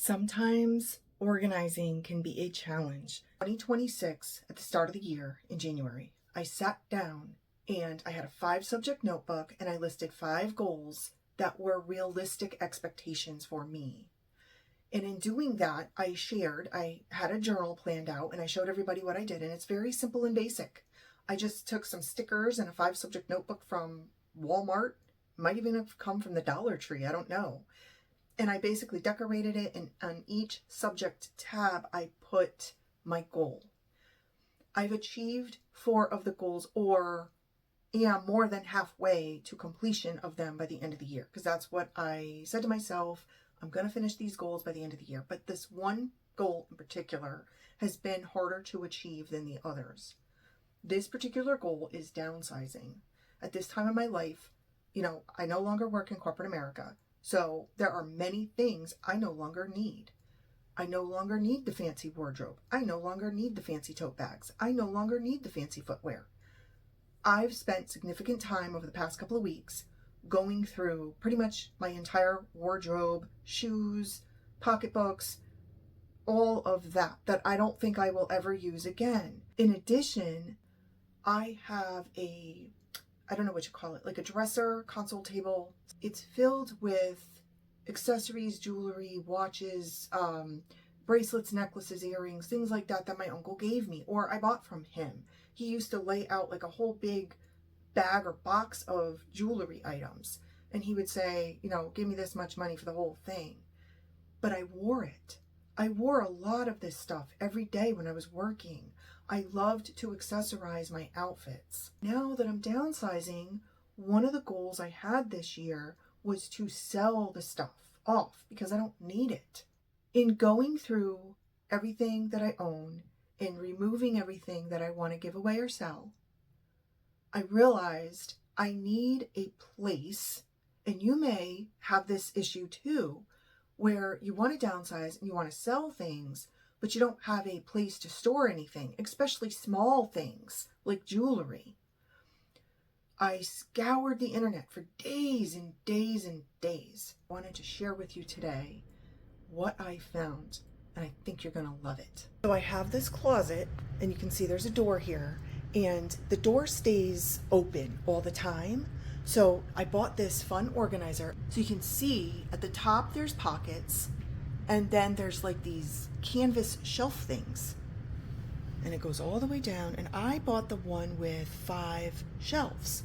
Sometimes organizing can be a challenge. 2026, at the start of the year in January, I sat down and I had a 5-subject notebook and I listed 5 goals that were realistic expectations for me. And in doing that, I had a journal planned out and I showed everybody what I did. And it's very simple and basic. I just took some stickers and a 5-subject notebook from Walmart. Might even have come from the Dollar Tree. I don't know. And I basically decorated it, and on each subject tab, I put my goal. I've achieved 4 of the goals, or am more than halfway to completion of them by the end of the year, because that's what I said to myself. I'm going to finish these goals by the end of the year. But this one goal in particular has been harder to achieve than the others. This particular goal is downsizing. At this time in my life, I no longer work in corporate America. So there are many things I no longer need. I no longer need the fancy wardrobe. I no longer need the fancy tote bags. I no longer need the fancy footwear. I've spent significant time over the past couple of weeks going through pretty much my entire wardrobe, shoes, pocketbooks, all of that I don't think I will ever use again. In addition, I have I don't know what you call it, like a dresser, console table. It's filled with accessories, jewelry, watches, bracelets, necklaces, earrings, things like that my uncle gave me or I bought from him. He used to lay out like a whole big bag or box of jewelry items. And he would say, give me this much money for the whole thing. But I wore it. I wore a lot of this stuff every day when I was working. I loved to accessorize my outfits. Now that I'm downsizing, one of the goals I had this year was to sell the stuff off because I don't need it. In going through everything that I own and removing everything that I want to give away or sell, I realized I need a place, and you may have this issue too, where you want to downsize and you want to sell things, but you don't have a place to store anything, especially small things like jewelry. I scoured the internet for days and days and days. I wanted to share with you today what I found, and I think you're going to love it. So I have this closet, and you can see there's a door here, and the door stays open all the time. So I bought this fun organizer. So you can see at the top there's pockets, and then there's like these canvas shelf things. And it goes all the way down, and I bought the one with 5 shelves.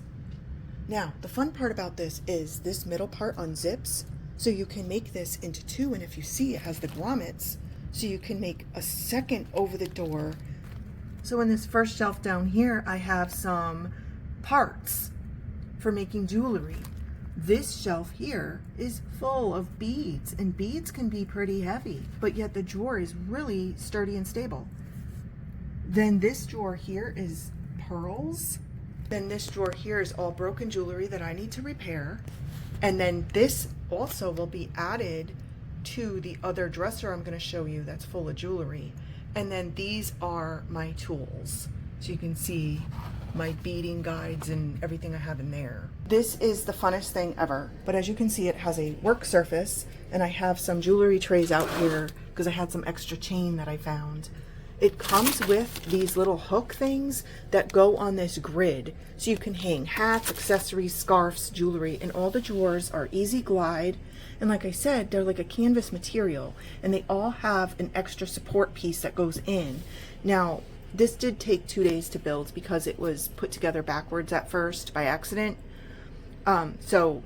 Now, the fun part about this is this middle part unzips, so you can make this into 2, and if you see, it has the grommets, so you can make a second over the door. So in this first shelf down here, I have some parts for making jewelry. This shelf here is full of beads, and beads can be pretty heavy, but yet the drawer is really sturdy and stable. Then this drawer here is pearls. Then this drawer here is all broken jewelry that I need to repair. And then this also will be added to the other dresser I'm going to show you that's full of jewelry. And then these are my tools. So you can see my beading guides and everything I have in there. This is the funnest thing ever. But as you can see, it has a work surface, and I have some jewelry trays out here because I had some extra chain that I found. It comes with these little hook things that go on this grid. So you can hang hats, accessories, scarves, jewelry, and all the drawers are easy glide. And like I said, they're like a canvas material, and they all have an extra support piece that goes in. Now, this did take 2 days to build because it was put together backwards at first by accident. So,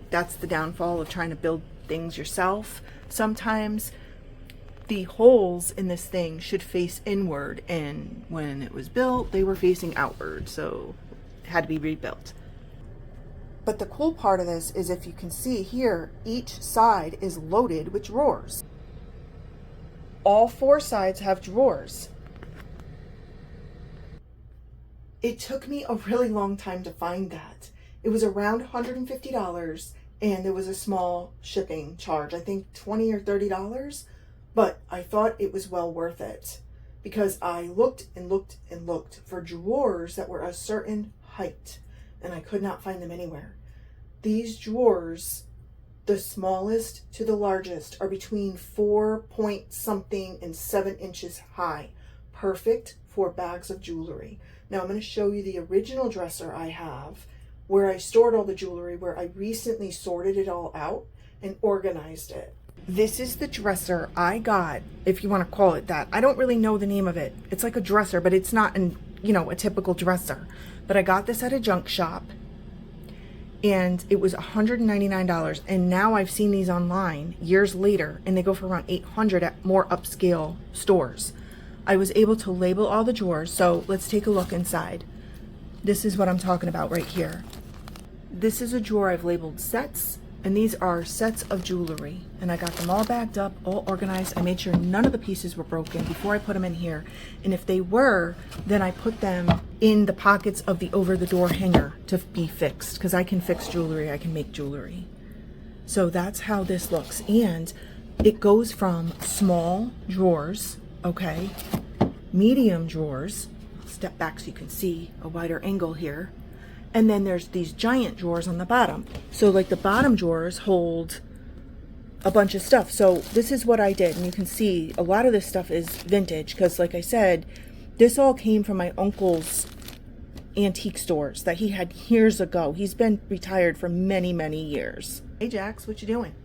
that's the downfall of trying to build things yourself. Sometimes the holes in this thing should face inward, and when it was built, they were facing outward, so it had to be rebuilt. But the cool part of this is, if you can see here, each side is loaded with drawers. All 4 sides have drawers. It took me a really long time to find that. It was around $150, and there was a small shipping charge, I think $20 or $30. But I thought it was well worth it because I looked and looked and looked for drawers that were a certain height, and I could not find them anywhere. These drawers The smallest to the largest are between 4 point something and 7 inches high. Perfect for bags of jewelry. Now I'm going to show you the original dresser I have where I stored all the jewelry, where I recently sorted it all out and organized it. This is the dresser I got, if you want to call it that. I don't really know the name of it. It's like a dresser, but it's not a typical dresser. But I got this at a junk shop and it was $199. And now I've seen these online years later and they go for around $800 at more upscale stores. I was able to label all the drawers. So let's take a look inside. This is what I'm talking about right here. This is a drawer I've labeled sets, and these are sets of jewelry. And I got them all bagged up, all organized. I made sure none of the pieces were broken before I put them in here. And if they were, then I put them in the pockets of the over-the-door hanger to be fixed, because I can fix jewelry, I can make jewelry. So that's how this looks. And it goes from small drawers, okay, medium drawers, step back so you can see a wider angle here, and then there's these giant drawers on the bottom. So like the bottom drawers hold a bunch of stuff. So this is what I did, and you can see a lot of this stuff is vintage because, like I said, this all came from my uncle's antique stores that he had years ago. He's been retired for many years. Hey Jax, what you doing?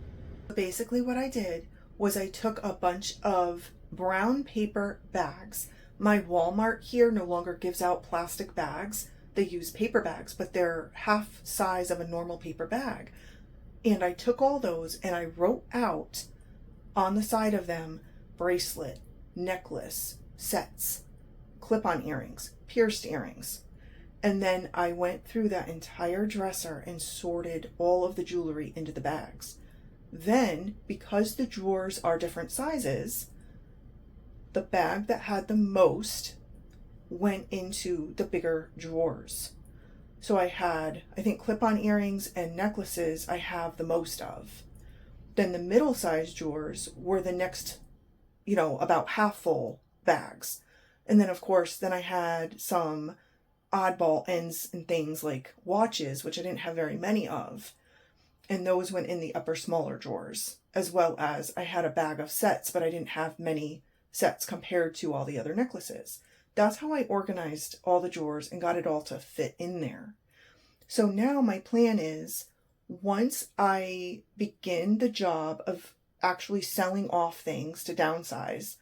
Basically what I did was I took a bunch of brown paper bags. My Walmart here no longer gives out plastic bags. They use paper bags, but they're half size of a normal paper bag. And I took all those and I wrote out on the side of them bracelet, necklace, sets, clip-on earrings, pierced earrings. And then I went through that entire dresser and sorted all of the jewelry into the bags. Then, because the drawers are different sizes, the bag that had the most went into the bigger drawers. So I had, I think, clip-on earrings and necklaces I have the most of. Then the middle-sized drawers were the next, about half full bags. And then, of course, then I had some oddball ends and things like watches, which I didn't have very many of. And those went in the upper smaller drawers, as well as I had a bag of sets, but I didn't have many sets compared to all the other necklaces. That's how I organized all the drawers and got it all to fit in there. So now my plan is, once I begin the job of actually selling off things to downsize,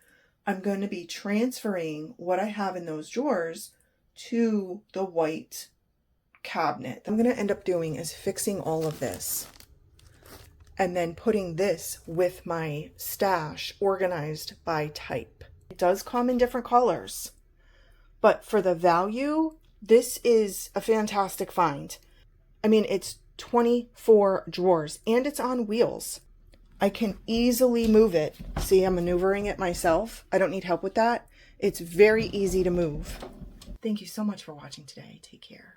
I'm going to be transferring what I have in those drawers to the white cabinet. What I'm going to end up doing is fixing all of this and then putting this with my stash organized by type. It does come in different colors, but for the value, this is a fantastic find. I mean, it's 24 drawers and it's on wheels. I can easily move it. See, I'm maneuvering it myself. I don't need help with that. It's very easy to move. Thank you so much for watching today. Take care.